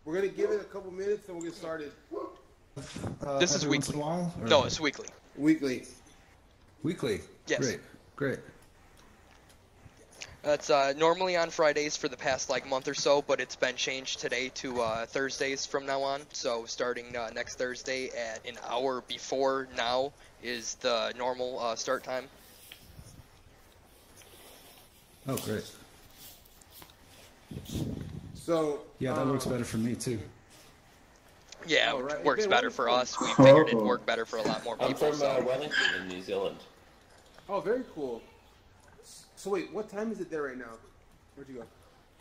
We're gonna give it a couple minutes and we'll get started. This is weekly. No, it's weekly. Weekly. Weekly. Yes. Great. Great. That's normally on Fridays for the past like month or so, but it's been changed today to Thursdays from now on. So starting next Thursday at an hour before now is the normal start time. Oh, great. So Yeah, that works better for me too. Yeah, Oh, right. it works It's been better wonderful. for us. We figured it'd work better for a lot more people. I'm from so. Wellington in New Zealand. Oh, very cool. So wait, what time is it there right now? Where'd you go?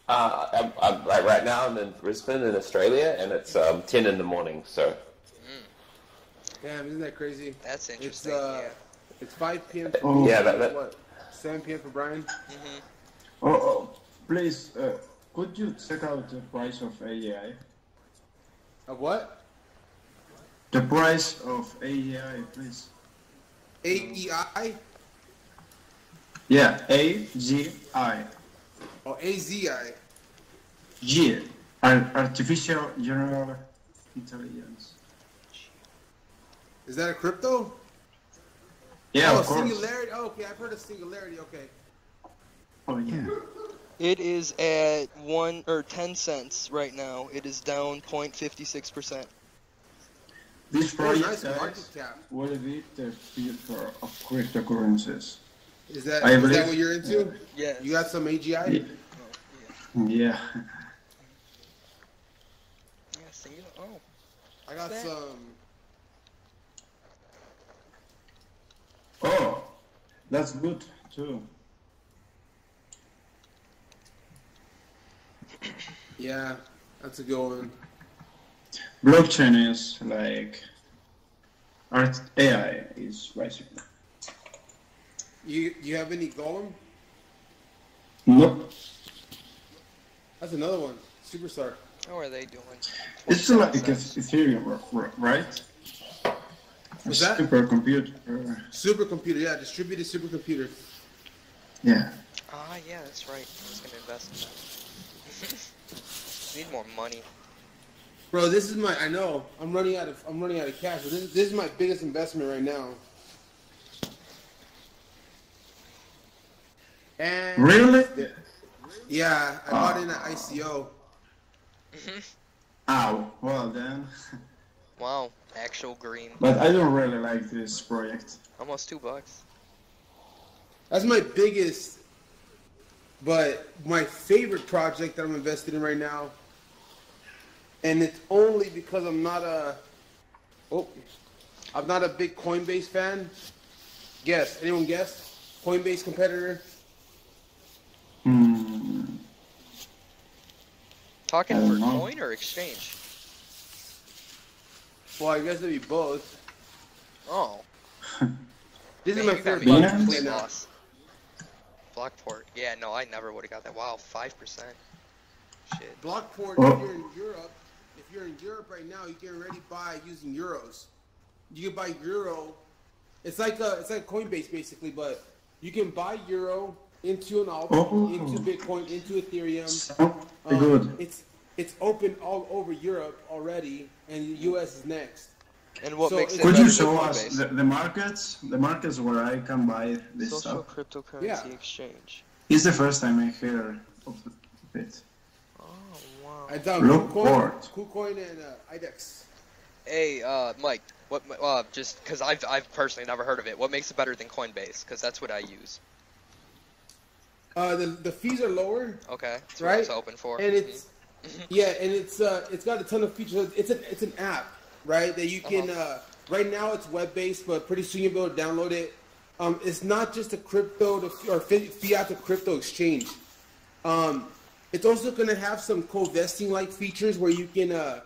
I'm like right now I'm in Brisbane in Australia, and it's 10 in the morning. So Damn, isn't that crazy? That's It's interesting. Yeah. it's 5 p.m. for me. Yeah, What? 7 p.m. for Brian. Please, could you check out the price of AEI? Of what? The price of AEI, please. AEI? Yeah, AGI. Oh, AZI. G. Artificial General Intelligence. Is that a crypto? Yeah, Oh, of course. Singularity. Oh, okay, I've heard of Singularity. Okay. Oh, yeah. It is at 1 or 10 cents right now. It is down 0.56%. This Oh, project nice market guys, cap. will be the future of cryptocurrencies. Is that I is believe- that what you're into? Yes. You got some AGI? Yeah. Yeah. Yeah, singular. Oh. I got that? some. Oh, that's good too. Yeah, that's a good one. Blockchain is like AI is basically. You have any Golem? Nope. That's another one. Superstar. How are they doing? It's like 27 cents. Ethereum, right? What's that? Supercomputer. Supercomputer, yeah, distributed supercomputer. Yeah. Ah, yeah, that's right. I was gonna invest in that. Need more money. Bro, this is my. I know. I'm running out of cash, but this is my biggest investment right now. And Really? yeah, I bought in an ICO. Ow. Well then. Wow, actual green. But I don't really like this project. Almost $2. That's my biggest, but my favorite project that I'm invested in right now. And it's only because I'm not a big Coinbase fan. Guess. Anyone guess? Coinbase competitor? Talking I for don't know. coin or exchange? Well, I guess it'd be both. Oh. This is Man, my you got favorite me Binance? project complete right now. loss. Blockport. Yeah, no, I never would have got that. Wow, 5%. Shit. Blockport, Oh. if you're in Europe right now, you can already buy using euros. You can buy euro. It's like Coinbase basically, but you can buy euro into an alt, into Bitcoin, into Ethereum. Sounds good. It's open all over Europe already, and the US is next. And what So makes it it's- Could better you than show us Coinbase? the markets where I can buy this Social stuff? cryptocurrency Yeah. exchange. It's the first time I hear of it. Oh, wow. I down Lookport. KuCoin and IDEX. Hey, Mike, what? Just because I've personally never heard of it. What makes it better than Coinbase? Because that's what I use. The fees are lower, Okay, that's what right? I was hoping for. And it's it's got a ton of features. It's an app, right? That you can right now it's web based, but pretty soon you'll be able to download it. It's not just a crypto or fiat to crypto exchange. It's also going to have some co-vesting like features where you can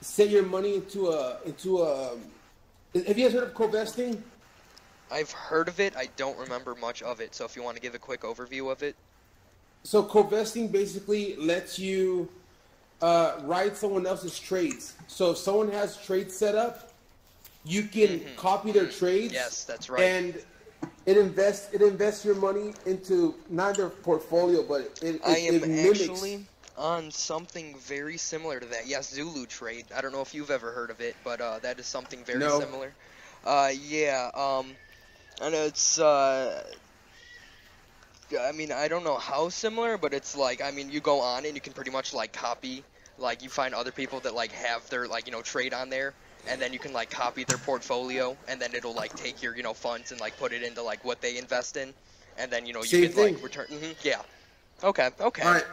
set your money into a. Have you guys heard of co-vesting? I've heard of it. I don't remember much of it. So if you want to give a quick overview of it. So co-vesting basically lets you ride someone else's trades. So if someone has trades set up, you can copy their trades. Yes, that's right. And it invests your money into not their portfolio, but it I am mimics. actually on something very similar to that. Yes, Zulu Trade. I don't know if you've ever heard of it, but that is something very No. similar. Yeah. And it's I mean, I don't know how similar, but it's like, I mean, you go on and you can pretty much like copy, like you find other people that like have their like, you know, trade on there, and then you can like copy their portfolio, and then it'll like take your, you know, funds and like put it into like what they invest in, and then, you know, you Same can thing. like return. Yeah. Okay. Okay. All right.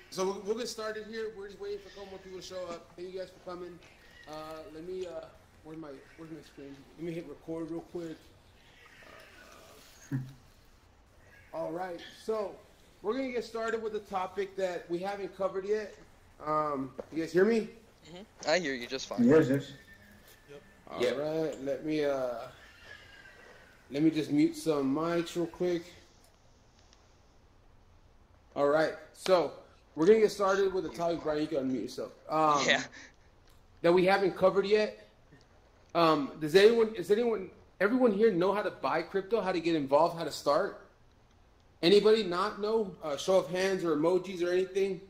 So we'll get started here. We're just waiting for a couple more people to show up. Thank you guys for coming. Let me, where's my screen? Let me hit record real quick. All right, so we're gonna get started with a topic that we haven't covered yet. You guys hear me? I hear you just fine. Yes, yes. All right, let me just mute some mics real quick. All right, so we're gonna get started with a topic. Brian, you can unmute yourself. Yeah. That we haven't covered yet. Does everyone here know how to buy crypto? How to get involved? How to start? Anybody not know? Show of hands or emojis or anything?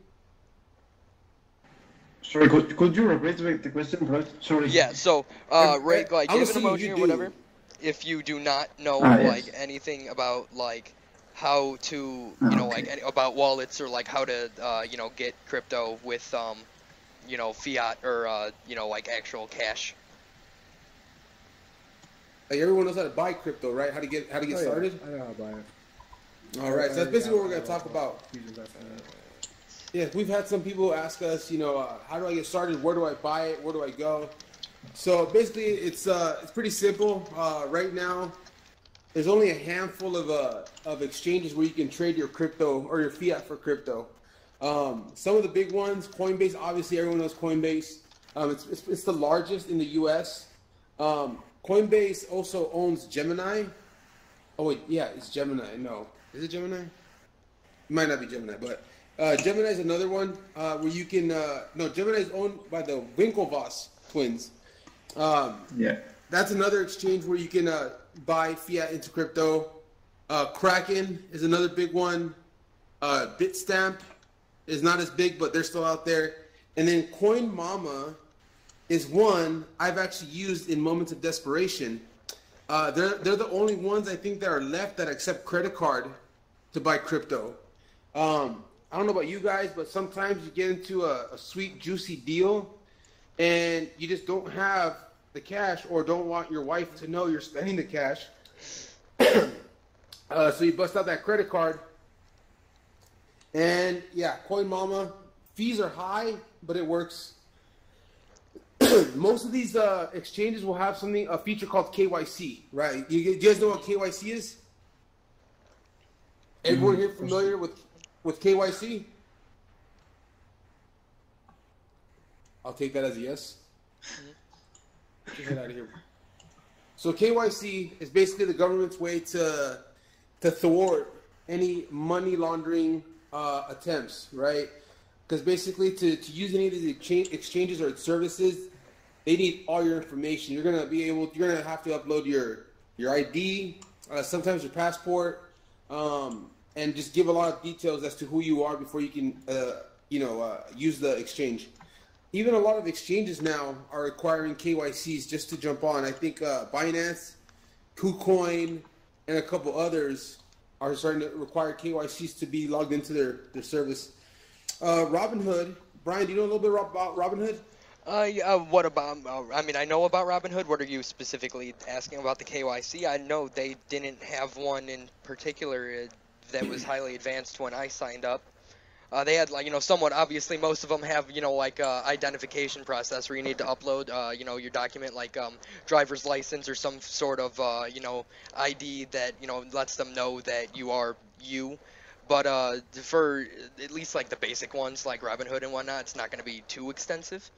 Sorry, could you repeat the question, bro? Sorry. Yeah. So, Ray, like, I'm give an assuming emoji you or do. whatever. If you do not know Yes. like anything about like how to, you know, like about wallets or like how to, you know, get crypto with, you know, fiat or, you know, like actual cash. Like everyone knows how to buy crypto, right? How to get started? I know how to buy it. All right, so that's basically what we're going to talk about. Yeah, we've had some people ask us, you know, how do I get started? Where do I buy it? Where do I go? So basically, it's pretty simple. Right now, there's only a handful of exchanges where you can trade your crypto or your fiat for crypto. Some of the big ones, Coinbase. Obviously, everyone knows Coinbase. It's the largest in the U.S. Coinbase also owns Gemini. Oh wait, yeah, it's Gemini. No. Is it Gemini? It might not be Gemini, but Gemini is another one where you can. No, Gemini is owned by the Winklevoss twins. Yeah. That's another exchange where you can buy fiat into crypto. Kraken is another big one. Bitstamp is not as big, but they're still out there. And then Coin Mama is one I've actually used in moments of desperation. They're the only ones I think that are left that accept credit card to buy crypto. I don't know about you guys, but sometimes you get into a sweet, juicy deal and you just don't have the cash or don't want your wife to know you're spending the cash. So you bust out that credit card. And yeah, Coin Mama, fees are high, but it works. Most of these exchanges will have a feature called KYC, right? Do you guys know what KYC is? Everyone here familiar with KYC? I'll take that as a yes. Get out of here. So KYC is basically the government's way to thwart any money laundering attempts, right? Because basically to use any of these exchanges or services, they need all your information. You're gonna have to upload your ID, sometimes your passport, and just give a lot of details as to who you are before you can, use the exchange. Even a lot of exchanges now are requiring KYCs just to jump on. I think Binance, KuCoin, and a couple others are starting to require KYCs to be logged into their service. Robinhood, Brian, do you know a little bit about Robinhood? Yeah, what about, I mean, I know about Robinhood. What are you specifically asking about the KYC? I know they didn't have one in particular that was highly advanced when I signed up. They had, like, somewhat, obviously, most of them have, like, identification process where you need to upload, your document, like, driver's license or some sort of, ID that, lets them know that you are you. But for at least, like, the basic ones, like Robinhood and whatnot, it's not going to be too extensive.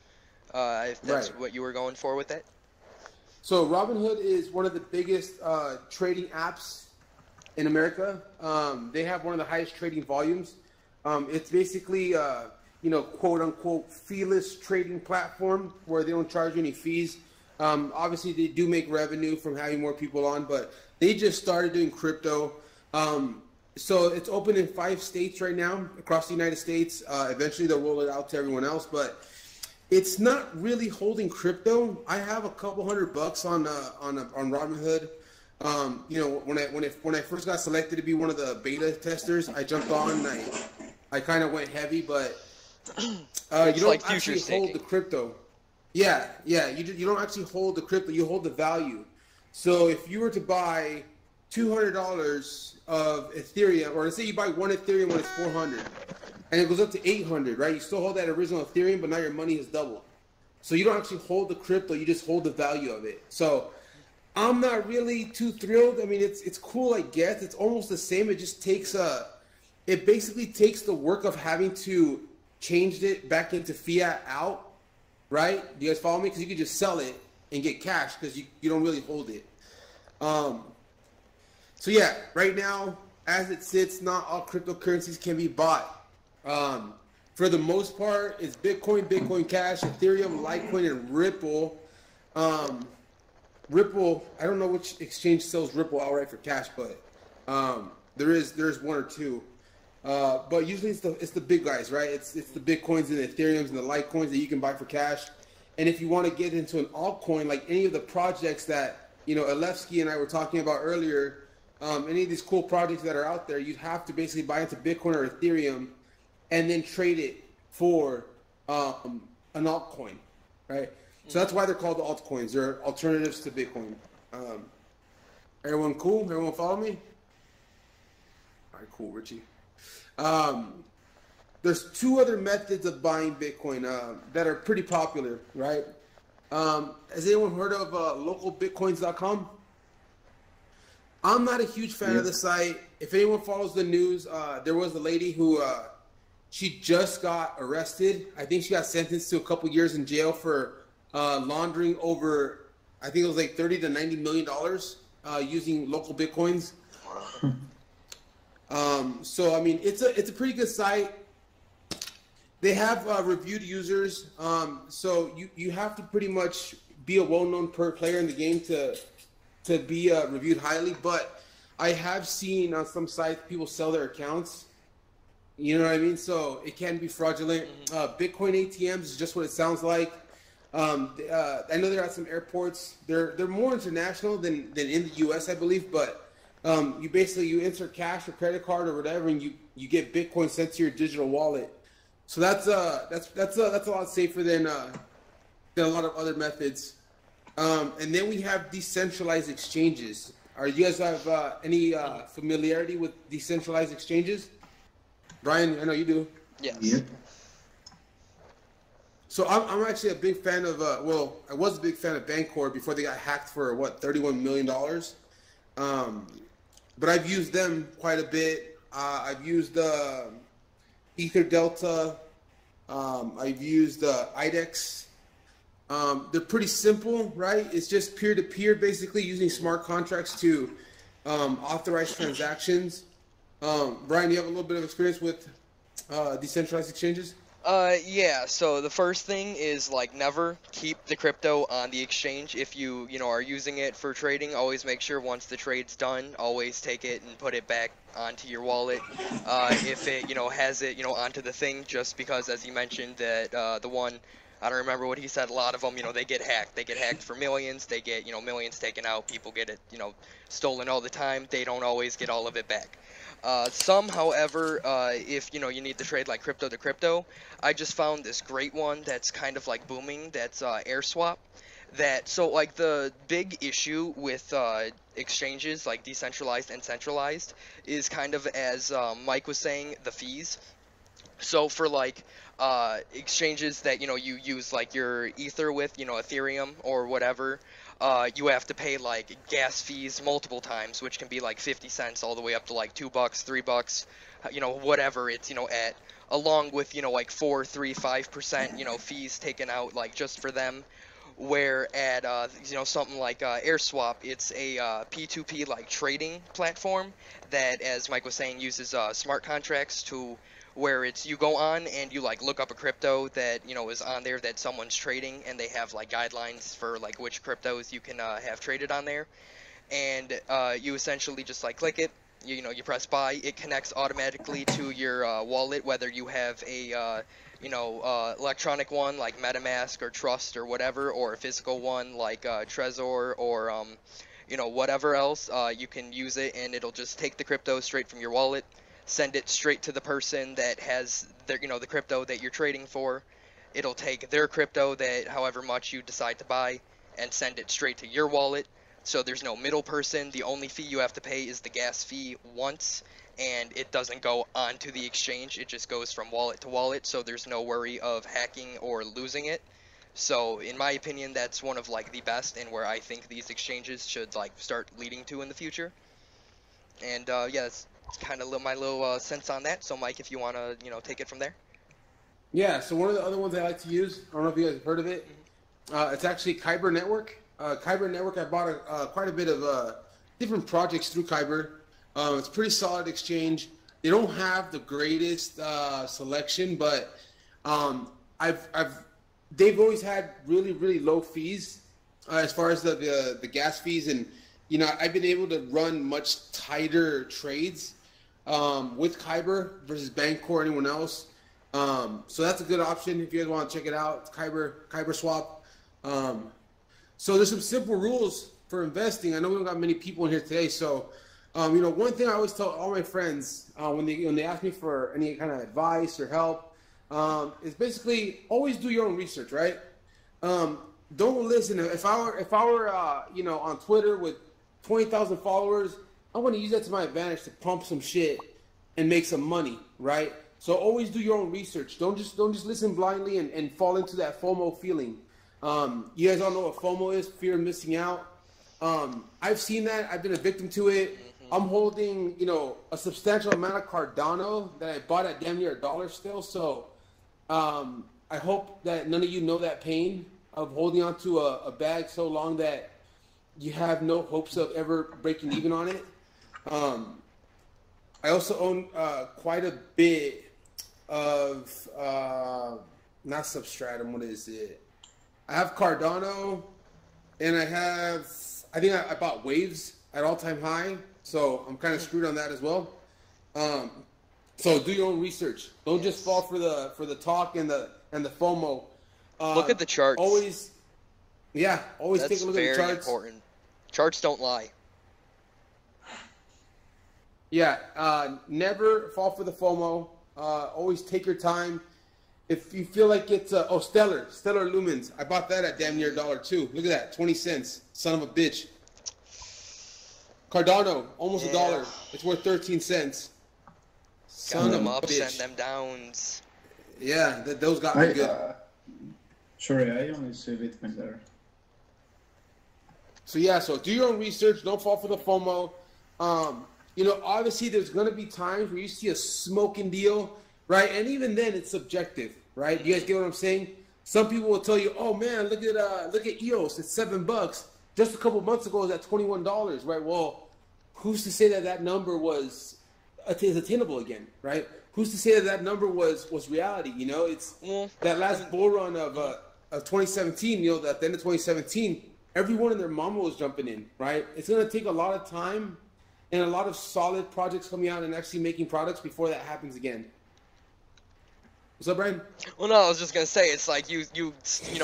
If that's what you were going for with it. So Robinhood is one of the biggest trading apps in America. They have one of the highest trading volumes. It's basically, quote unquote, feeless trading platform where they don't charge you any fees. Obviously, they do make revenue from having more people on, but they just started doing crypto. So it's open in 5 states right now across the United States. Eventually they'll roll it out to everyone else, but it's not really holding crypto. I have a couple $100 on Robinhood. You know, when I first got selected to be one of the beta testers, I jumped on and I kind of went heavy, but you don't like actually staking. hold the crypto. Yeah, you don't actually hold the crypto. You hold the value. So if you were to buy $200 of Ethereum, or let's say you buy one Ethereum when it's 400, and it goes up to 800, right? You still hold that original Ethereum, but now your money has doubled. So you don't actually hold the crypto; you just hold the value of it. So I'm not really too thrilled. I mean, it's cool, I guess. It's almost the same. It just takes it basically takes the work of having to change it back into fiat out, right? Do you guys follow me? Because you can just sell it and get cash because you don't really hold it. So yeah, right now, as it sits, not all cryptocurrencies can be bought. For the most part, it's Bitcoin, Bitcoin Cash, Ethereum, Litecoin, and Ripple. Ripple, I don't know which exchange sells Ripple outright for cash, but there's one or two. But usually it's the big guys, right? It's the Bitcoins and the Ethereums and the Litecoins that you can buy for cash. And if you want to get into an altcoin, like any of the projects that Alevsky and I were talking about earlier, any of these cool projects that are out there, you'd have to basically buy into Bitcoin or Ethereum and then trade it for an altcoin, right? So that's why they're called altcoins. They're alternatives to Bitcoin. Everyone cool? Everyone follow me? All right, cool, Richie. There's 2 other methods of buying Bitcoin that are pretty popular, right? Has anyone heard of localbitcoins.com? I'm not a huge fan of the site. If anyone follows the news, there was a lady who she just got arrested. I think she got sentenced to a couple years in jail for laundering over, I think it was like $30 to $90 million using local Bitcoins. So I mean, it's a pretty good site. They have reviewed users. So you have to pretty much be a well-known player in the game to be reviewed highly, but I have seen on some sites people sell their accounts. You know what I mean? So it can be fraudulent. Bitcoin ATMs is just what it sounds like. I know they're at some airports. They're more international than in the U.S., I believe. But you insert cash or credit card or whatever, and you get Bitcoin sent to your digital wallet. So that's a lot safer than a lot of other methods. And then we have decentralized exchanges. Are you guys have any familiarity with decentralized exchanges? Brian, I know you do. Yes. Yeah. So I'm actually a big fan of, I was a big fan of Bancor before they got hacked for, $31 million. But I've used them quite a bit. I've used Ether Delta. I've used IDEX. They're pretty simple, right? It's just peer-to-peer, basically using smart contracts to authorize transactions. Brian, you have a little bit of experience with decentralized exchanges? Yeah, so the first thing is, never keep the crypto on the exchange. If you are using it for trading, always make sure once the trade's done, always take it and put it back onto your wallet. If it, has it, onto the thing, just because, as you mentioned, that the one, I don't remember what he said, a lot of them, they get hacked. They get hacked for millions. They get, millions taken out. People get it, stolen all the time. They don't always get all of it back. Some, however, if, you need to trade like crypto to crypto, I just found this great one that's kind of booming, that's AirSwap. So the big issue with exchanges like decentralized and centralized is kind of, as Mike was saying, the fees. So for exchanges that you use your Ether with, Ethereum or whatever, you have to pay gas fees multiple times, which can be 50 cents all the way up to $2, $3, whatever it's at, along with 4, 3, 5% fees taken out just for them. Where at something like AirSwap, it's a P2P trading platform that, as Mike was saying, uses smart contracts to where it's you go on and you look up a crypto that is on there that someone's trading, and they have guidelines for which cryptos you can have traded on there, and you essentially just click it, you press buy, it connects automatically to your wallet, whether you have a electronic one like MetaMask or Trust or whatever, or a physical one like Trezor or whatever else. You can use it, and it'll just take the crypto straight from your wallet, send it straight to the person that has the crypto that you're trading for. It'll take their crypto, that however much you decide to buy, and send it straight to your wallet. So there's no middle person. The only fee you have to pay is the gas fee once, and it doesn't go onto the exchange. It just goes from wallet to wallet, so there's no worry of hacking or losing it. So in my opinion, that's one of like the best, and where I think these exchanges should like start leading to in the future. And yeah, that's kind of my little sense on that. So Mike, if you want to take it from there. Yeah, so one of the other ones I like to use, I don't know if you guys have heard of it, it's actually Kyber Network. Kyber Network, I bought quite a bit of different projects through Kyber. It's a pretty solid exchange. They don't have the greatest selection, but they've always had really, really low fees as far as the gas fees, and I've been able to run much tighter trades with Kyber versus Bancor or anyone else. So that's a good option if you guys want to check it out. It's Kyber Swap. So there's some simple rules for investing. I know we don't got many people in here today, so one thing I always tell all my friends when they ask me for any kind of advice or help is basically always do your own research, right? Don't listen. If I were on Twitter with 20,000 followers, I want to use that to my advantage to pump some shit and make some money, right? So always do your own research. Don't just listen blindly and fall into that FOMO feeling. You guys all know what FOMO is, fear of missing out. I've seen that. I've been a victim to it. I'm holding, a substantial amount of Cardano that I bought at damn near $1 still. So I hope that none of you know that pain of holding on to a bag so long that you have no hopes of ever breaking even on it. I also own quite a bit of not Substratum. What is it? I have Cardano, and I think I bought Waves at all-time high, so I'm kind of screwed on that as well. So do your own research. Don't just fall for the talk and the FOMO. Look at the charts. Always take a look at the charts. That's very important. Charts don't lie. Yeah, never fall for the FOMO. Always take your time. If you feel like it's Stellar Lumens, I bought that at damn near $1 too. Look at that, 20 cents, son of a bitch. Cardano, almost $1. It's worth 13 cents. Send them up, send them downs. Yeah, those got me good. Sorry, I only see Bitcoin there. So yeah, so do your own research. Don't fall for the FOMO. Obviously there's going to be times where you see a smoking deal, right? And even then it's subjective, right? You guys get what I'm saying? Some people will tell you, oh man, look at EOS, it's $7. Just a couple months ago it was at $21, right? Well, who's to say that number is attainable again, right? Who's to say that number was reality? It's that last bull run of 2017, at the end of 2017, everyone and their mama was jumping in, right? It's going to take a lot of time and a lot of solid projects coming out and actually making products before that happens again. What's up, Brian? Well, no, I was just gonna say it's like you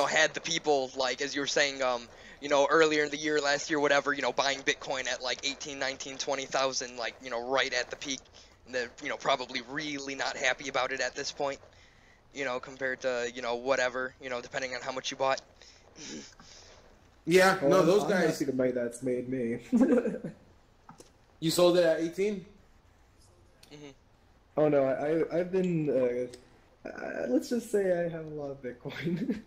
had the people, like as you were saying, earlier in the year, last year, whatever, buying Bitcoin at like 18, 19, 20,000, like right at the peak. And they're probably really not happy about it at this point, compared to whatever, depending on how much you bought. Yeah, well, those I'm guys. happy the money that's made me. You sold it at 18? Mm-hmm. Oh no, I've been. Let's just say I have a lot of Bitcoin.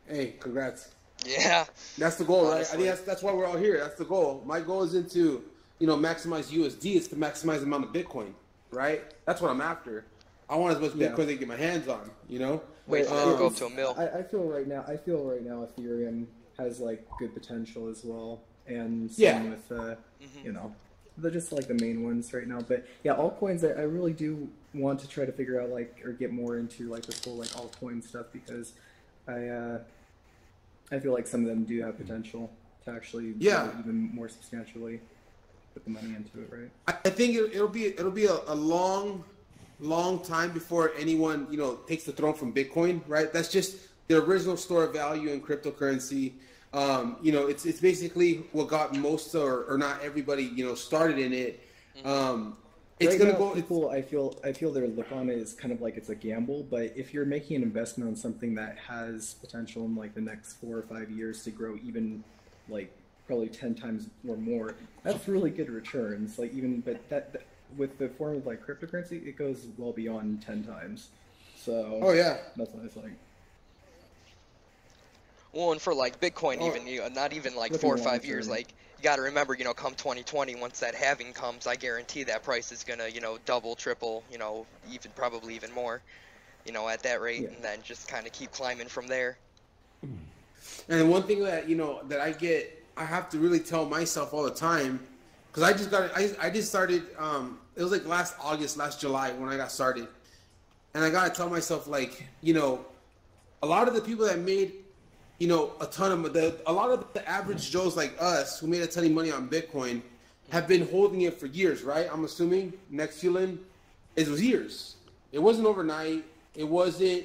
Hey, congrats. Yeah. That's the goal, Honestly. right? I think that's why we're all here. That's the goal. My goal isn't to, maximize USD. It's to maximize the amount of Bitcoin, right? That's what I'm after. I want as much Bitcoin as I can get my hands on, Wait for it to go up to $1 million. I feel right now Ethereum has like good potential as well, and same with they're just like the main ones right now. But yeah, altcoins, I really do want to try to figure out or get more into this whole altcoin stuff, because I feel like some of them do have potential to actually grow even more substantially. put the money into it, right? I think it'll be a long time before anyone takes the throne from Bitcoin, right? That's just the original store of value in cryptocurrency. It's basically what got most or not everybody started in it. It's right gonna now, go. People, I feel their look on it is kind of like it's a gamble. But if you're making an investment on something that has potential in like the next 4 or 5 years to grow even like probably 10 times or more, that's really good returns. Like that with the form of like cryptocurrency, it goes well beyond 10 times. So Oh yeah, that's what it's like. Well, and for like Bitcoin, even not even like 4 or 5 years, like you got to remember, come 2020, once that halving comes, I guarantee that price is gonna, double, triple, probably even more, at that rate, and then just kind of keep climbing from there. And one thing that I have to really tell myself all the time, because I just started. It was like last July when I got started, and I gotta tell myself like, a lot of the people that made a lot of the average Joes like us who made a ton of money on Bitcoin have been holding it for years, right? I'm assuming next Fueling, it was years. It wasn't overnight. It wasn't,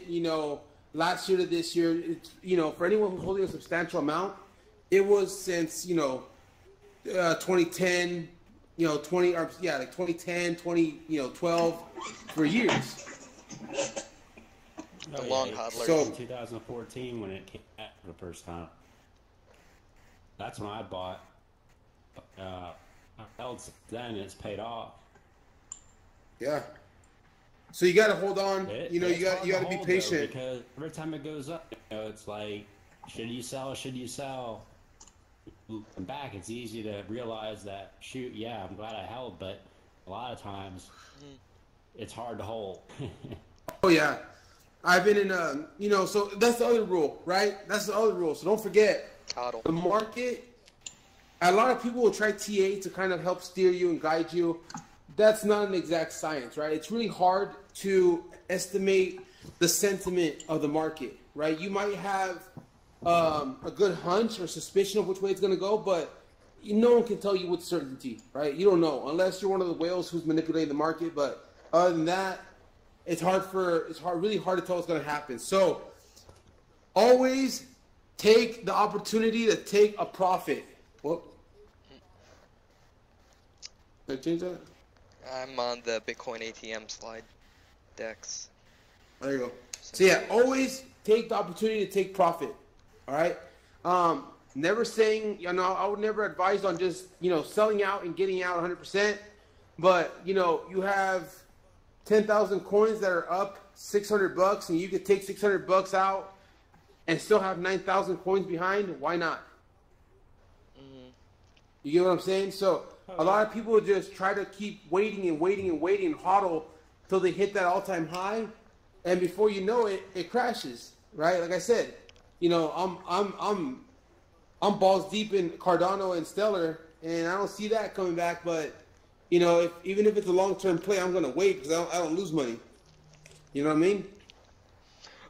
last year to this year. It's, for anyone who's holding a substantial amount, it was since, 2010, 2010, 2012, for years. The long hodler. So in 2014 when it came back for the first time, that's when I bought. I held since then, and it's paid off. Yeah. So you got to hold on. You got to be patient, because every time it goes up, it's like, should you sell? Should you sell? Looking back, it's easy to realize that, shoot, yeah, I'm glad I held, but a lot of times it's hard to hold. Oh yeah. I've been in so that's the other rule, right? That's the other rule. So don't forget, the market, a lot of people will try TA to kind of help steer you and guide you. That's not an exact science, right? It's really hard to estimate the sentiment of the market, right? You might have a good hunch or suspicion of which way it's going to go, but no one can tell you with certainty, right? You don't know, unless you're one of the whales who's manipulating the market. But other than that, it's really hard to tell what's going to happen. So always take the opportunity to take a profit. Whoop. Did I change that? I'm on the Bitcoin ATM slide decks. There you go. So yeah, always take the opportunity to take profit. All right. Never saying, I would never advise on just, selling out and getting out 100%. But, you have 10,000 coins that are up $600 and you could take $600 out and still have 9,000 coins behind. Why not? You get what I'm saying? So a lot of people just try to keep waiting and hodl till they hit that all-time high, and before you know it, it crashes. Right? Like I said, I'm balls deep in Cardano and Stellar, and I don't see that coming back. But even if it's a long-term play, I'm gonna wait because I don't lose money. You know what I mean?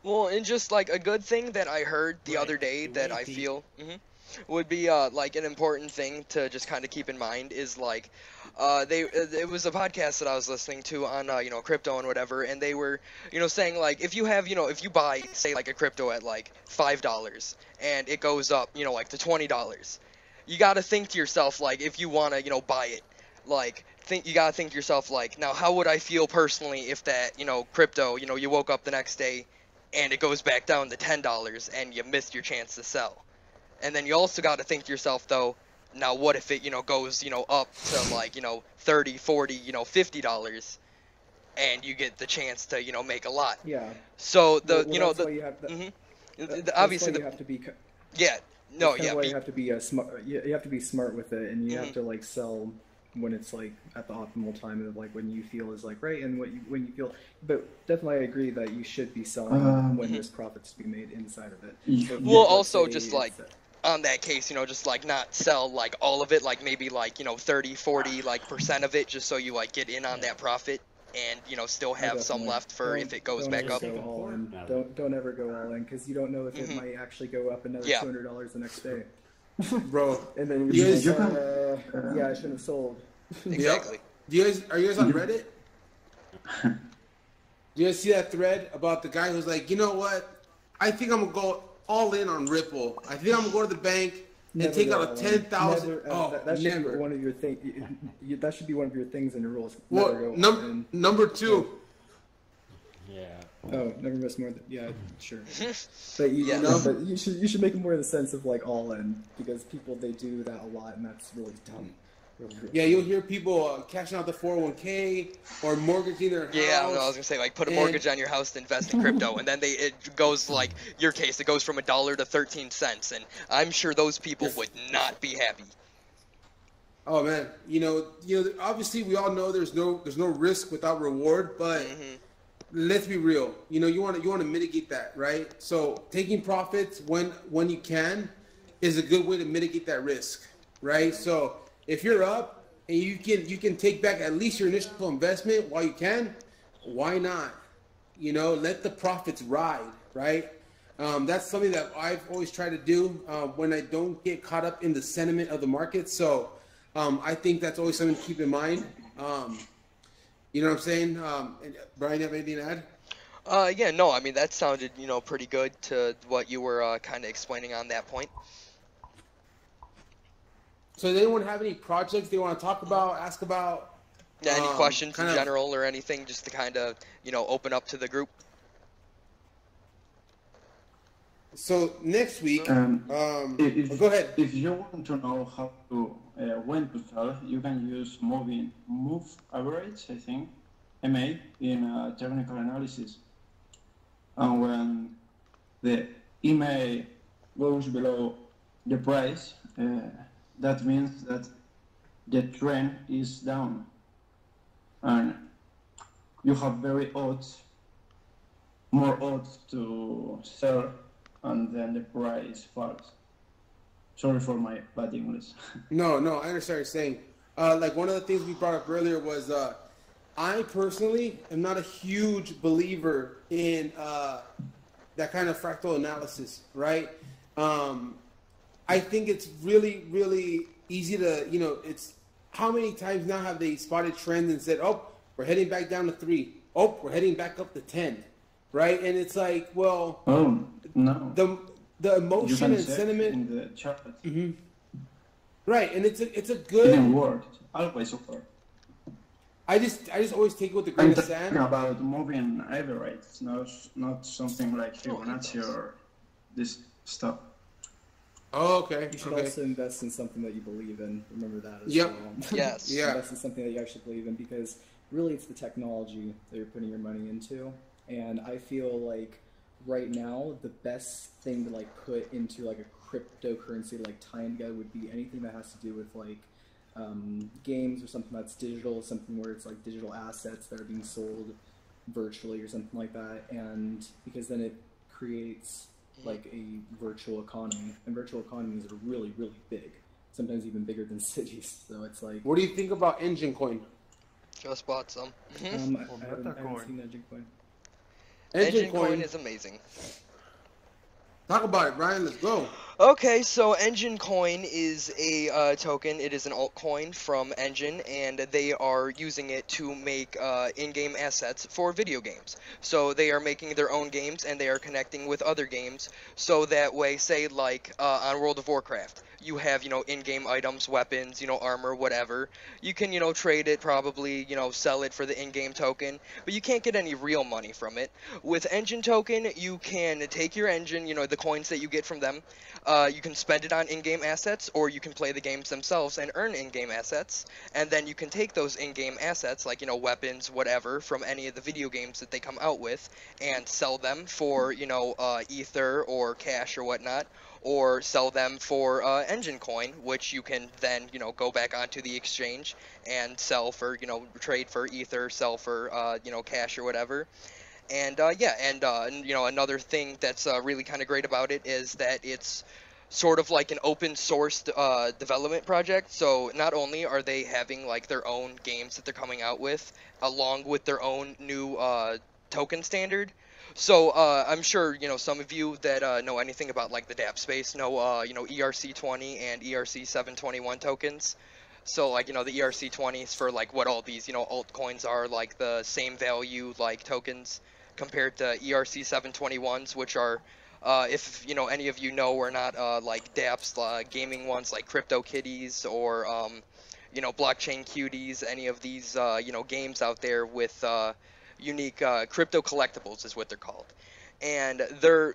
Well, and just like a good thing that I heard the other day that I feel would be like an important thing to just kind of keep in mind is like it was a podcast that I was listening to on crypto and whatever, and they were saying like if you have if you buy say like a crypto at like $5 and it goes up like to $20, you got to think to yourself like if you want to buy it, like you got to think to yourself like, now how would I feel personally if that crypto you woke up the next day and it goes back down to $10 and you missed your chance to sell. And then you also got to think to yourself though, now what if it goes up to like $30, $40, $50 and you get the chance to the lot. Yeah. So the that's why you have to, obviously you have to be you have to be smart. You have to be smart with it, and you have to like sell when it's like at the optimal time of like when you feel is like right, and when you feel. But definitely, I agree that you should be selling when there's profits to be made inside of it. So well, also just like on that case, just like not sell like all of it, like maybe like 30, 40 like % of it, just so you like get in on that profit and still have some left for if it goes back up. Go all in. Don't ever go all in because you don't know if it might actually go up another $200 the next day. bro. And then You you're guys- like, yeah, I shouldn't have sold. Exactly. Are you guys on Reddit? Do you guys see that thread about the guy who's like, you know what? I think I'm gonna go all in on Ripple. I think I'm gonna go to the bank and Never take go out all a in. 10,000. Never, Oh, that should never. be one of your things. That should be one of your things in your rules. Well, Never go all in. number two. Yeah. Oh, never miss more than yeah, sure. But Yeah. but you should make it more in the sense of like all in, because people they do that a lot, and that's really dumb. Really. Yeah, you'll hear people cashing out the 401k or mortgaging their house. Yeah, I was gonna say like put a mortgage on your house to invest in crypto, and then it goes like your case. It goes from $1 to 13 cents, and I'm sure those people would not be happy. Oh man, you know, obviously we all know there's no risk without reward, but let's be real. You know, you want to mitigate that, right? So taking profits when you can is a good way to mitigate that risk, right? So if you're up and you can take back at least your initial investment while you can, why not? You know, let the profits ride, right? That's something that I've always tried to do when I don't get caught up in the sentiment of the market. So I think that's always something to keep in mind. You know what I'm saying? Brian, you have anything to add? Yeah, no, I mean that sounded pretty good to what you were kind of explaining on that point. So does anyone have any projects they want to talk about, ask about? Yeah, any questions in kind of- general or anything, just to kind of open up to the group? So next week, go ahead. If you want to know how to when to sell, you can use move average, I think, MA in technical analysis. And when the EMA goes below the price, that means that the trend is down, and you have more odds to sell, and then the price falls. Sorry for my bad English. No, I understand what you're saying. Like one of the things we brought up earlier was I personally am not a huge believer in that kind of fractal analysis, right? I think it's really, really easy to, it's how many times now have they spotted trends and said, oh, we're heading back down to 3. Oh, we're heading back up to 10, right? And it's like, well, oh, no. The emotion and sentiment in the chart. Right, and it's a It good. didn't work. Always work. I just always take it with a grain I'm of talking sand. about moving average, not something like Fibonacci or this stuff. Oh, okay. You should Okay. also invest in something that you believe in. Remember that as Yep. well. Yes. Yeah. Invest in something that you actually believe in, because really it's the technology that you're putting your money into. And I feel like right now the best thing to like put into like a cryptocurrency like tying together would be anything that has to do with like games or something that's digital, something where it's like digital assets that are being sold virtually or something like that. And because then it creates like a virtual economy, and virtual economies are really, really big, sometimes even bigger than cities. So it's like, What do you think about Engine Coin? Just bought some. I haven't seen Engine Coin. Engine Coin is amazing. Talk about it, Brian. Let's go. Okay, so Engine Coin is a token. It is an altcoin from Engine, and they are using it to make in-game assets for video games. So they are making their own games, and they are connecting with other games. So that way, say like on World of Warcraft, you have in-game items, weapons, armor, whatever. You can trade it, probably sell it for the in-game token, but you can't get any real money from it. With Engine Token, you can take your engine, the coins that you get from them. You can spend it on in-game assets, or you can play the games themselves and earn in-game assets, and then you can take those in-game assets, like, weapons, whatever, from any of the video games that they come out with, and sell them for, Ether or cash or whatnot, or sell them for Engine Coin, which you can then, go back onto the exchange and sell for, trade for Ether, sell for, cash or whatever. And another thing that's really kind of great about it is that it's sort of like an open source development project. So not only are they having like their own games that they're coming out with, along with their own new token standard, So I'm sure some of you that know anything about like the dApp space know ERC20 and ERC721 tokens. So like the ERC20s for like what all these altcoins are, like the same value like tokens compared to ERC721s, which are if any of you know or not, like dApps, gaming ones like CryptoKitties or blockchain cuties, any of these games out there with unique crypto collectibles is what they're called, and they're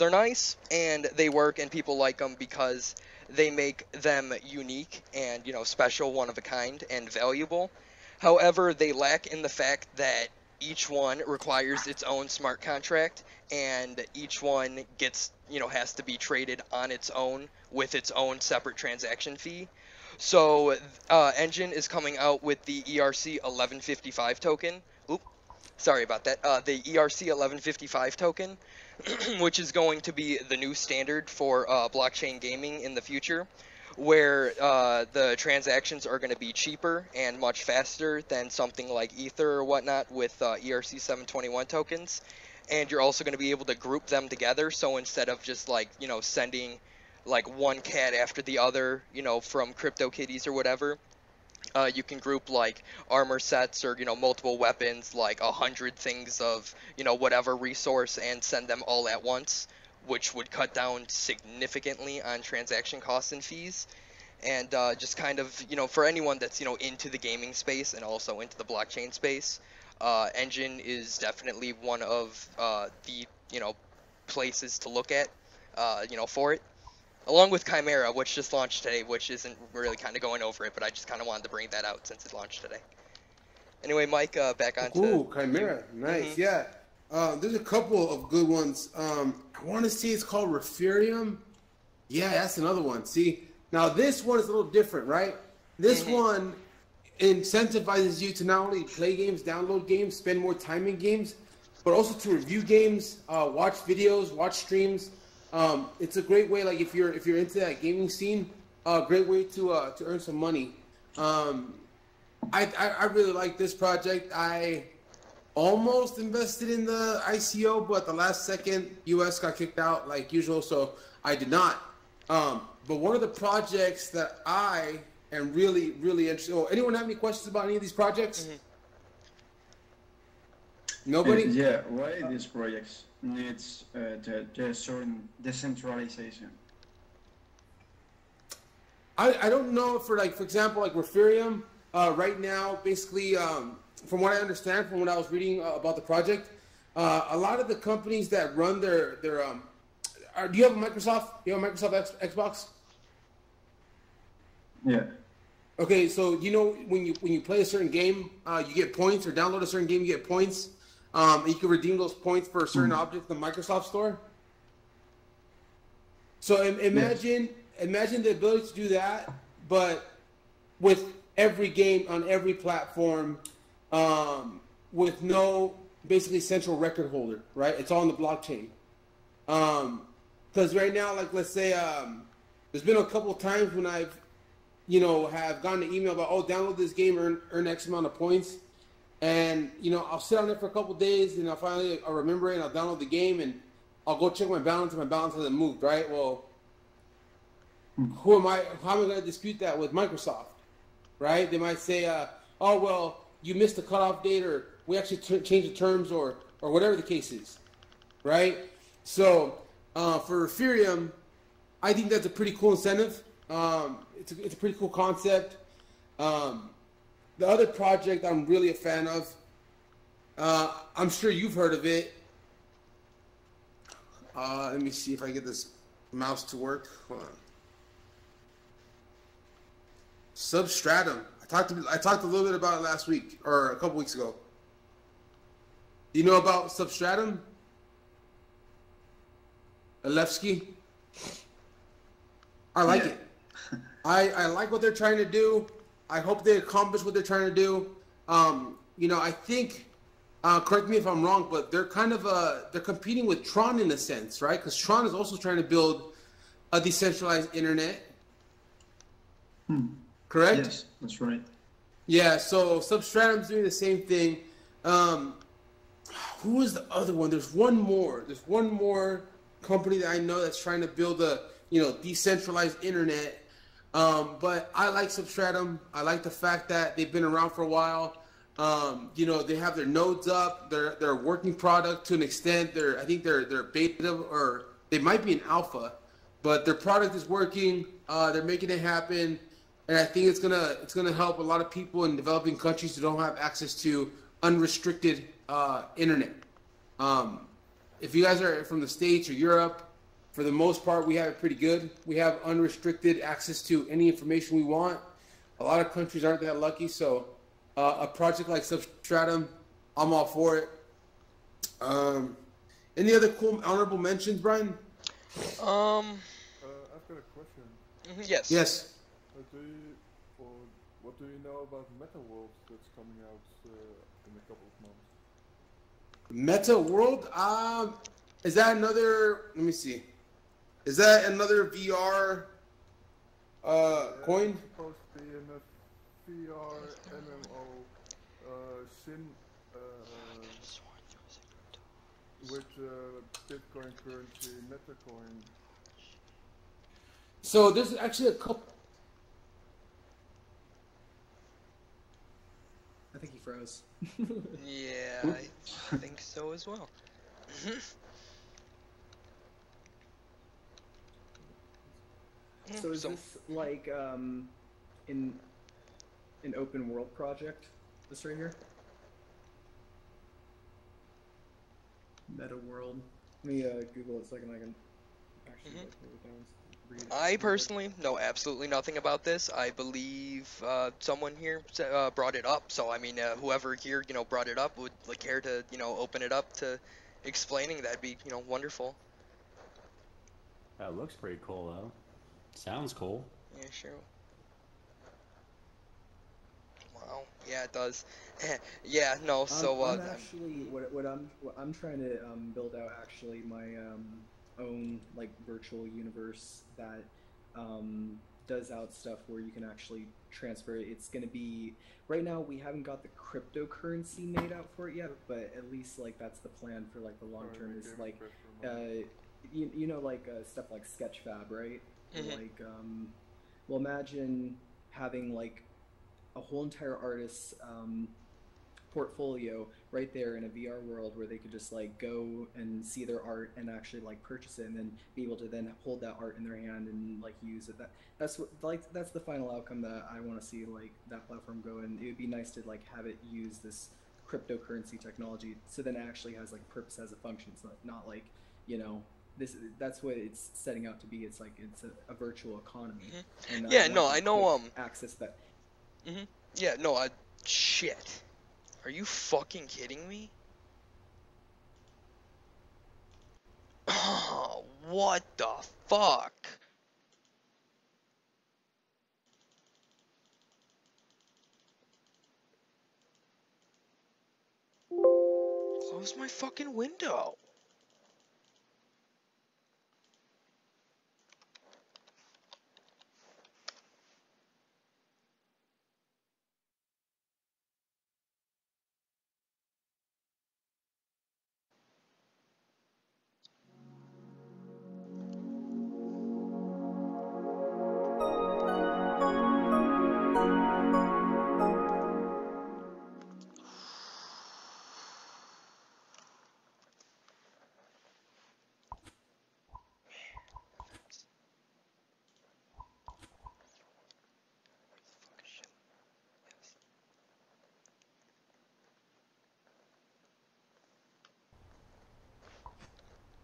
nice and they work and people like them because they make them unique and special, one of a kind, and valuable. However, they lack in the fact that each one requires its own smart contract, and each one gets has to be traded on its own with its own separate transaction fee. So Engine is coming out with the ERC 1155 token. Sorry about that. The ERC 1155 token, which is going to be the new standard for blockchain gaming in the future, where the transactions are going to be cheaper and much faster than something like Ether or whatnot with ERC 721 tokens. And you're also going to be able to group them together. So instead of just like sending like one cat after the other, from CryptoKitties or whatever, you can group like armor sets or multiple weapons, like 100 things of whatever resource, and send them all at once, which would cut down significantly on transaction costs and fees. And just kind of for anyone that's into the gaming space and also into the blockchain space, Engine is definitely one of the places to look at for it. Along with Chimera, which just launched today, which isn't really kind of going over it, but I just kind of wanted to bring that out since it launched today. Anyway, Mike, back on to Chimera. Nice, yeah. There's a couple of good ones. I want to see it's called Referium. Yeah, that's another one. See, now this one is a little different, right? This one incentivizes you to not only play games, download games, spend more time in games, but also to review games, watch videos, watch streams. It's a great way, like if you're into that gaming scene, great way to earn some money. I really like this project. I almost invested in the ICO, but the last second, US got kicked out like usual, so I did not. But one of the projects that I am really interested. Oh, anyone have any questions about any of these projects? Nobody? Yeah. Why these projects needs the certain decentralization? I don't know for example, like Referium, right now, basically, from what I understand, from what I was reading about the project, a lot of the companies that run their do you have a Microsoft? You have a Microsoft Xbox? Yeah. Okay, so when you play a certain game, you get points, or download a certain game, you get points. And you can redeem those points for a certain object in the Microsoft Store. So imagine the ability to do that, but with every game on every platform, with no basically central record holder, right? It's all on the blockchain. Because right now, like let's say, there's been a couple of times when I've, have gotten an email about, oh, download this game, earn X amount of points. And, I'll sit on it for a couple days, and I'll remember it, and I'll download the game, and I'll go check my balance, and my balance hasn't moved, right? Well, how am I going to dispute that with Microsoft, right? They might say, oh, well, you missed the cutoff date, or we actually changed the terms, or whatever the case is, right? So, for Referium, I think that's a pretty cool incentive. It's a pretty cool concept. The other project I'm really a fan of, I'm sure you've heard of it. Let me see if I get this mouse to work. Hold on. Substratum. I talked a little bit about it last week, or a couple weeks ago. Do you know about Substratum? Alevsky? I like it. I like what they're trying to do. I hope they accomplish what they're trying to do. I think, correct me if I'm wrong, but they're kind of they're competing with Tron in a sense, right? Because Tron is also trying to build a decentralized internet. Correct? Yes, that's right. Yeah, so Substratum's doing the same thing. who is the other one? There's one more. There's one more company that I know that's trying to build a, decentralized internet. But I like Substratum. I like the fact that they've been around for a while. They have their nodes up. They're a working product to an extent. I think they're beta, or they might be an alpha, but their product is working. They're making it happen, and I think it's gonna help a lot of people in developing countries who don't have access to unrestricted internet. If you guys are from the States or Europe, for the most part, we have it pretty good. We have unrestricted access to any information we want. A lot of countries aren't that lucky, so a project like Substratum, I'm all for it. Any other cool honorable mentions, Brian? I've got a question. Yes. Yes. What do you know about Meta World that's coming out in a couple of months? Meta World? Is that another? Let me see. Is that another VR coin? It's supposed to be in a VR MMO sim with Bitcoin currency, Metacoin. So there's actually a couple. I think he froze. Yeah, I think so as well. So is this like an open world project? This right here? Meta World. Let me Google it so I can actually like, put it down and read it. I personally know absolutely nothing about this. I believe someone here brought it up. So I mean, whoever here brought it up would care to open it up to explaining. That'd be wonderful. That looks pretty cool though. Sounds cool. Yeah, sure. Wow. Yeah, it does. Yeah. No. So I'm actually what I'm trying to build out actually my own like virtual universe that does out stuff where you can actually transfer it. It's gonna be right now we haven't got the cryptocurrency made out for it yet, but at least like that's the plan for like the long term is like like stuff like Sketchfab, right? Like well imagine having like a whole entire artist's portfolio right there in a VR world where they could just like go and see their art and actually like purchase it and then be able to then hold that art in their hand and like use it. That's the final outcome that I want to see like that platform go, and it would be nice to like have it use this cryptocurrency technology so then it actually has like purpose as a function. It's not like that's what it's setting out to be. It's like it's a virtual economy. And yeah, no, I know access that. Yeah, no, shit. Are you fucking kidding me? Oh, what the fuck? Close my fucking window.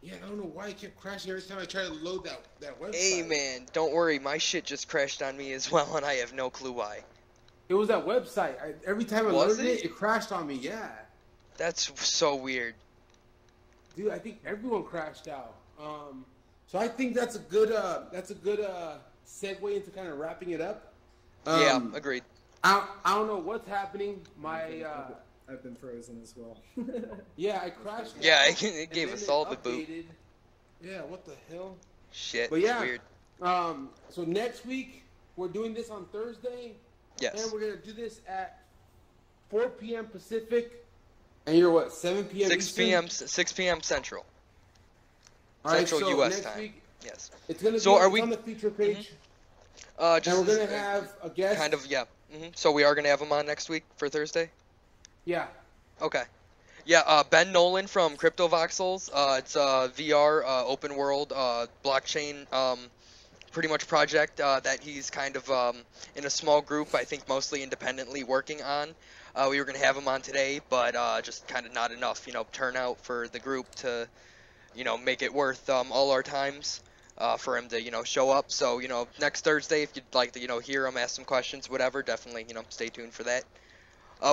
Yeah, I don't know why it kept crashing every time I try to load that website. Hey man, don't worry, my shit just crashed on me as well, and I have no clue why. It was that website. Every time I loaded it, it crashed on me. Yeah. That's so weird. Dude, I think everyone crashed out. So I think that's a good segue into kind of wrapping it up. Yeah, agreed. I don't know what's happening. I've been frozen as well. Yeah, I crashed. Yeah, it gave us all the boot. Yeah, what the hell? Shit, but yeah, weird. So next week we're doing this on Thursday. Yes. And we're gonna do this at 4 p.m. Pacific, And you're what, 7 p.m. 6 Eastern? p.m. 6 p.m. Central. All right, Central so U.S. next time. week, Yes. it's going to So be are we on the feature page. just and we're going to have a guest. kind of, yeah. So we are going to have him on next week for Thursday? Yeah. Okay. Yeah, Ben Nolan from CryptoVoxels. It's a VR open world blockchain pretty much project that he's kind of in a small group, I think mostly independently working on. We were going to have him on today, but just kind of not enough, turnout for the group to, make it worth all our times for him to, show up. So, next Thursday, if you'd like to, hear him, ask some questions, whatever, definitely, stay tuned for that.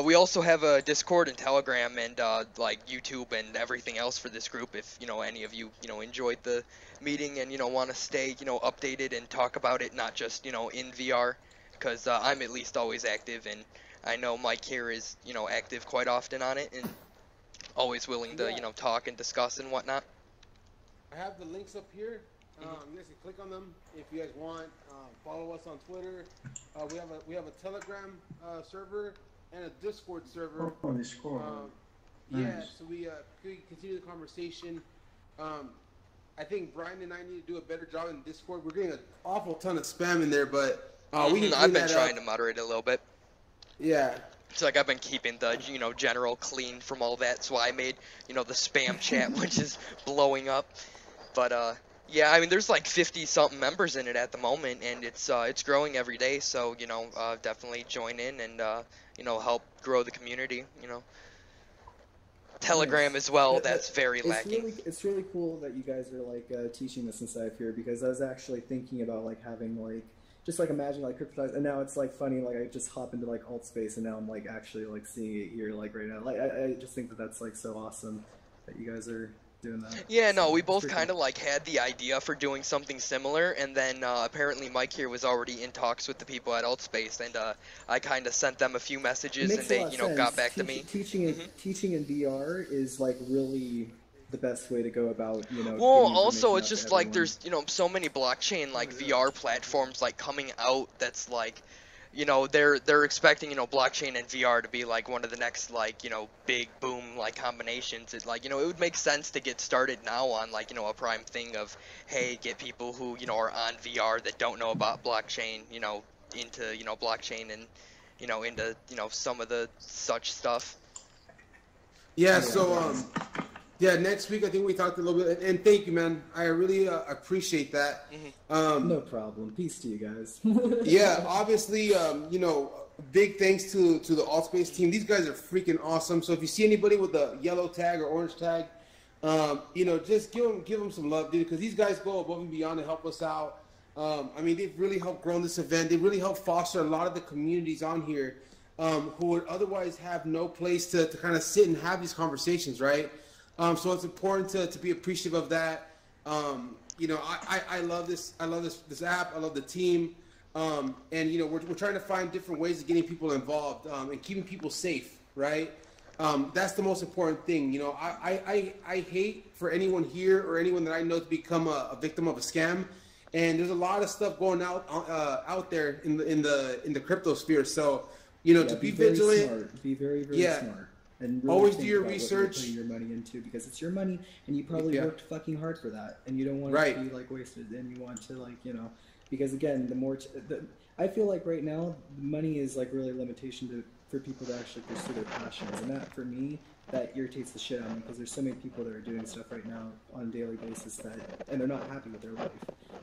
We also have a Discord and Telegram and like YouTube and everything else for this group. If any of you enjoyed the meeting and want to stay updated and talk about it, not just in VR, because I'm at least always active, and I know Mike here is active quite often on it and always willing to talk and discuss and whatnot. I have the links up here. You guys can click on them if you guys want. Follow us on Twitter. We have a Telegram server and a Discord server. Oh, Discord. Yeah, Nice. so we continue the conversation. I think Brian and I need to do a better job in Discord. We're getting an awful ton of spam in there, but we can I've clean been that trying up. to moderate it a little bit. Yeah. It's like I've been keeping the general clean from all that, so I made the spam chat, which is blowing up. But yeah, I mean there's like 50 something members in it at the moment, and it's growing every day. So definitely join in and help grow the community. Telegram Nice. as well. But, That's very lacking. It's really cool that you guys are like teaching this inside here, because I was actually thinking about like having like just like imagine like cryptocurrency, and now it's like funny, like I just hop into like altspace and now I'm like actually like seeing it here like right now. Like I just think that that's like so awesome that you guys are doing that. Yeah, no, we It's both pretty kind of cool. like had the idea for doing something similar, and then apparently Mike here was already in talks with the people at Altspace, and I kind of sent them a few It messages, makes and a they lot of sense. got back to me. Teaching in VR is like really the best way to go about Well, getting also information it's out to just like everyone. there's so many blockchain like VR platforms like coming out that's like they're expecting blockchain and VR to be like one of the next like big boom like combinations. It like it would make sense to get started now on like a prime thing of hey, get people who are on VR that don't know about blockchain into blockchain and into some of the such stuff. Yeah, so yeah, next week I think we talked a little bit, and thank you, man. I really appreciate that. No problem. Peace to you guys. Yeah, obviously, big thanks to the Altspace team. These guys are freaking awesome. So if you see anybody with a yellow tag or orange tag, just give them some love, dude, because these guys go above and beyond to help us out. I mean, they've really helped grow this event. They really helped foster a lot of the communities on here who would otherwise have no place to kind of sit and have these conversations, right? So it's important to be appreciative of that. I love this. I love this app. I love the team. And we're trying to find different ways of getting people involved and keeping people safe, right? That's the most important thing. I hate for anyone here or anyone that I know to become a victim of a scam. And there's a lot of stuff going out there in the crypto sphere. So to be vigilant, smart. Be very smart. And really always think do your about what research. you're putting your money into, because it's your money and you probably worked fucking hard for that, and you don't want Right. it to be like wasted, and you want to because again, the more I feel like right now money is like really a limitation for people to actually pursue their passions, and that for me that irritates the shit out of me, because there's so many people that are doing stuff right now on a daily basis and they're not happy with their life,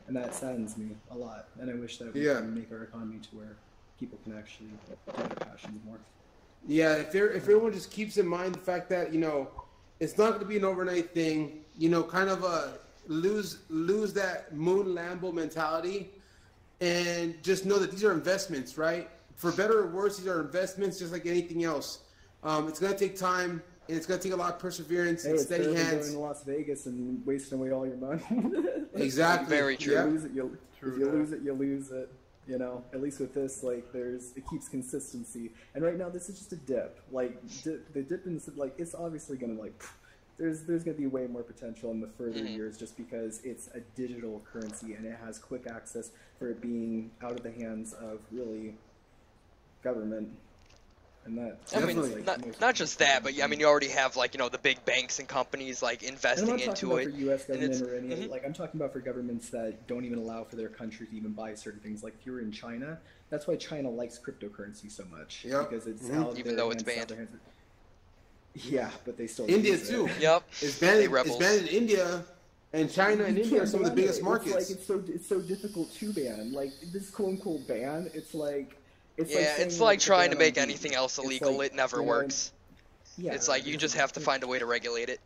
and that saddens me a lot, and I wish that we can make our economy to where people can actually do their passions more. Yeah, if everyone just keeps in mind the fact that it's not going to be an overnight thing. Kind of lose that moon Lambo mentality, and just know that these are investments, right? For better or worse, these are investments, just like anything else. It's going to take time, and it's going to take a lot of perseverance and steady it's hands. going to Las Vegas and wasting away all your money. Exactly. Very true. Yeah. If you lose it, you lose it. At least with this, like, it keeps consistency. And right now, this is just a dip. Like, the dip in it's obviously going to, there's going to be way more potential in the further years, just because it's a digital currency and it has quick access for it being out of the hands of really government. And that I mean, not just that, but I mean, you already have like the big banks and companies like investing into it. I'm not talking about for U.S. government or any like I'm talking about for governments that don't even allow for their country to even buy certain things. Like if you're in China, that's why China likes cryptocurrency so much because it's out even though it's banned. Yeah, but they still India use too. It. Yep, it's banned in India. And China and India are some of the biggest markets. It's so difficult to ban. Like this quote unquote ban, it's like it's like trying to make anything else illegal. It never works. Yeah, it's like you just have to find a way to regulate it.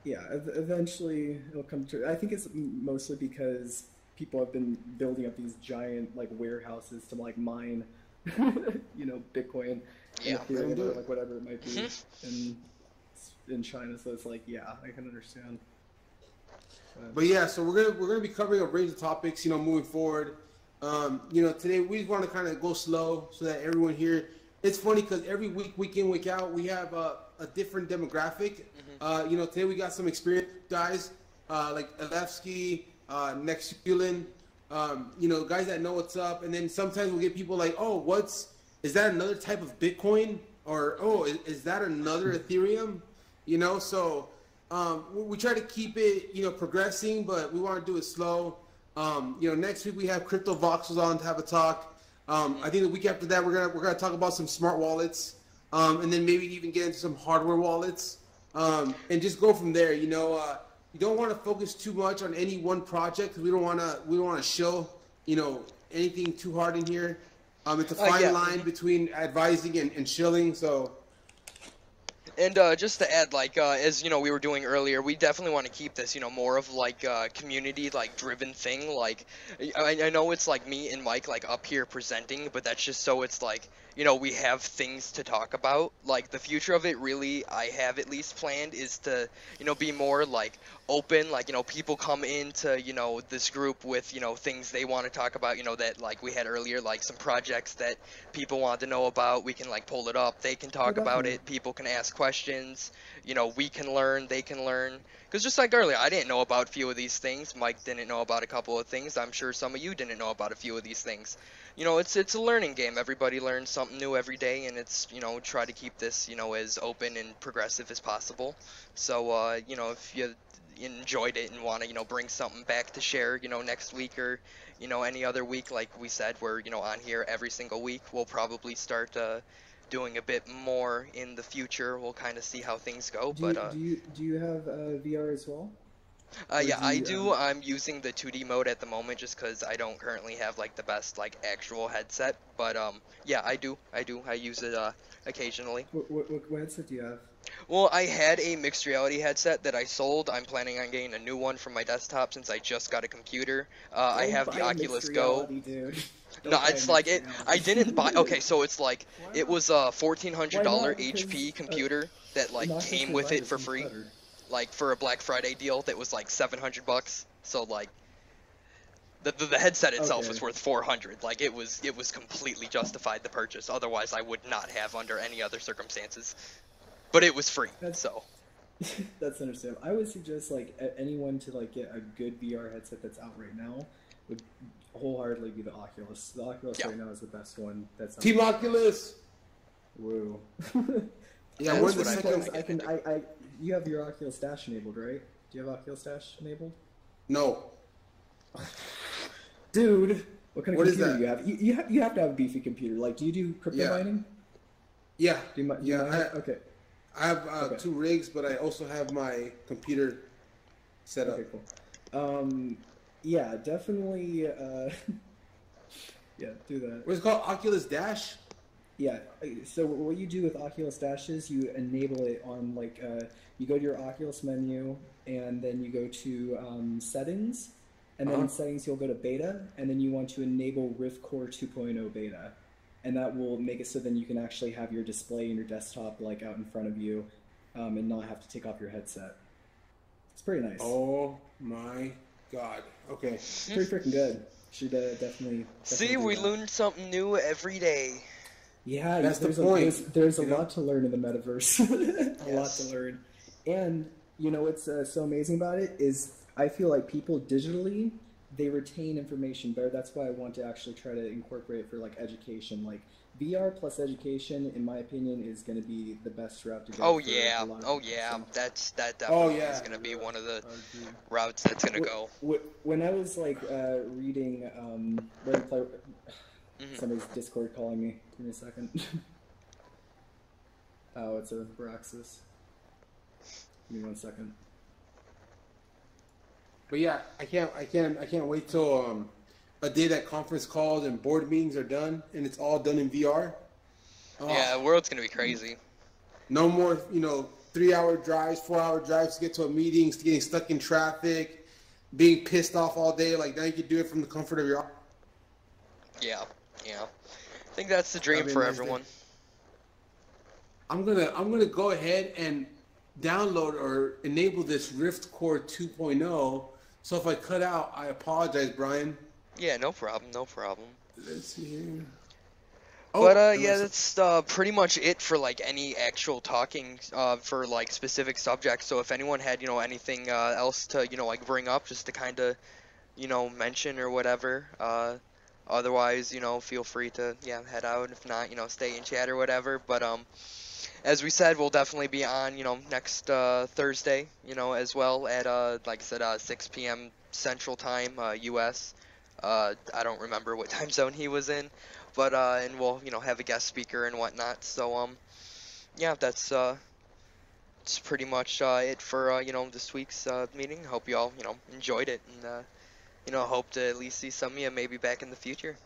Yeah, eventually it'll come to. I think it's mostly because people have been building up these giant like warehouses to like mine, Bitcoin, and Ethereum, or like whatever it might be, in China. So it's like, yeah, I can understand. But yeah, so we're gonna be covering a range of topics, moving forward. Today we want to kind of go slow so that everyone here. It's funny because every week in, week out, we have a different demographic. Today we got some experienced guys like Alevsky, Nexulin, guys that know what's up. And then sometimes we'll get people like, oh, is that another type of Bitcoin? Or, oh, is that another Ethereum? So we try to keep it, progressing, but we want to do it slow. Next week we have Crypto Voxels on to have a talk. I think the week after that we're gonna talk about some smart wallets, and then maybe even get into some hardware wallets, and just go from there. You don't want to focus too much on any one project because we don't want to show anything too hard in here. It's a fine line between advising and shilling. So. And just to add, like, as, we were doing earlier, we definitely want to keep this, more of, like, a community, like, driven thing. Like, I know it's, like, me and Mike, like, up here presenting, but that's just so it's, like, we have things to talk about. Like, the future of it, really, I have at least planned, is to, be more, like, open. Like, people come into, this group with, things they want to talk about, that, like, we had earlier, like, some projects that people want to know about. We can, like, pull it up. They can talk about it. People can ask questions. We can learn. They can learn. Because just like earlier, I didn't know about a few of these things. Mike didn't know about a couple of things. I'm sure some of you didn't know about a few of these things. It's a learning game. Everybody learns something new every day, and it's, try to keep this, as open and progressive as possible. So, if you enjoyed it and want to, bring something back to share, next week or, any other week, like we said, we're, on here every single week. We'll probably start doing a bit more in the future. We'll kind of see how things go. Do you have VR as well? Yeah, I do. I'm using the 2D mode at the moment just because I don't currently have like the best like actual headset. But yeah, I do. I use it occasionally. What headset do you have? Well, I had a mixed reality headset that I sold. I'm planning on getting a new one for my desktop since I just got a computer. I have the Oculus Go. No, it's like it. I didn't buy. Okay, so it's like it was a $1,400 HP computer that like came with it for free, like for a Black Friday deal that was like $700. So like the headset itself was worth $400. Like it was completely justified the purchase. Otherwise, I would not have under any other circumstances. But it was free, so. That's understandable. I would suggest like anyone to like get a good VR headset that's out right now would wholeheartedly be the Oculus. The Oculus right now is the best one. That's Team Oculus. Woo. Yeah, where's the second? You have your Oculus Dash enabled, right? Do you have Oculus Dash enabled? No. Dude, what kind of computer do you have? You have to have a beefy computer. Like, do you do crypto mining? Yeah. Okay. I have 2 rigs, but I also have my computer set up. Okay, cool. Yeah, definitely. Yeah, do that. What's it called? Oculus Dash? Yeah. So what you do with Oculus Dash is you enable it on like you go to your Oculus menu and then you go to settings, and then in settings you'll go to beta, and then you want to enable Rift Core 2.0 beta. And that will make it so then you can actually have your display in your desktop like out in front of you, and not have to take off your headset. It's pretty nice. Oh my god. Okay. Pretty freaking good. Should definitely see, we learn something new every day. Yeah, that's the point. There's a lot to learn in the metaverse. A lot to learn. And what's so amazing about it is I feel like people digitally, they retain information better. That's why I want to actually try to incorporate it for like education. Like VR plus education, in my opinion, is going to be the best route to go. Oh for yeah, a lot of oh people, yeah, so. that definitely yeah. is gonna be one of the I agree. routes that's gonna go. When I was like reading Ready Player, Mhm. somebody's Discord calling me. Give me a second. Oh, it's a Roxas. Give me 1 second. But yeah, I can't wait till a day that conference calls and board meetings are done and it's all done in VR. Oh, Yeah, the world's gonna be crazy. no more, 3-hour drives, 4-hour drives to get to a meeting, getting stuck in traffic, being pissed off all day. Like now you can do it from the comfort of your. Yeah, yeah. I think that's the dream That'd be a for nice everyone. day. I'm gonna go ahead and download or enable this Rift Core 2.0. So if I cut out, I apologize, Brian. Yeah, no problem, no problem. Let's see here. But yeah, that's pretty much it for like any actual talking for like specific subjects. So if anyone had anything else to like bring up, just to kind of mention or whatever. Otherwise, feel free to head out. If not, stay in chat or whatever. But as we said, we'll definitely be on next Thursday, as well at like I said 6 p.m. Central Time, U.S. I don't remember what time zone he was in. But and we'll have a guest speaker and whatnot. So yeah, that's it's pretty much it for this week's meeting. Hope you all enjoyed it, and hope to at least see some of you maybe back in the future.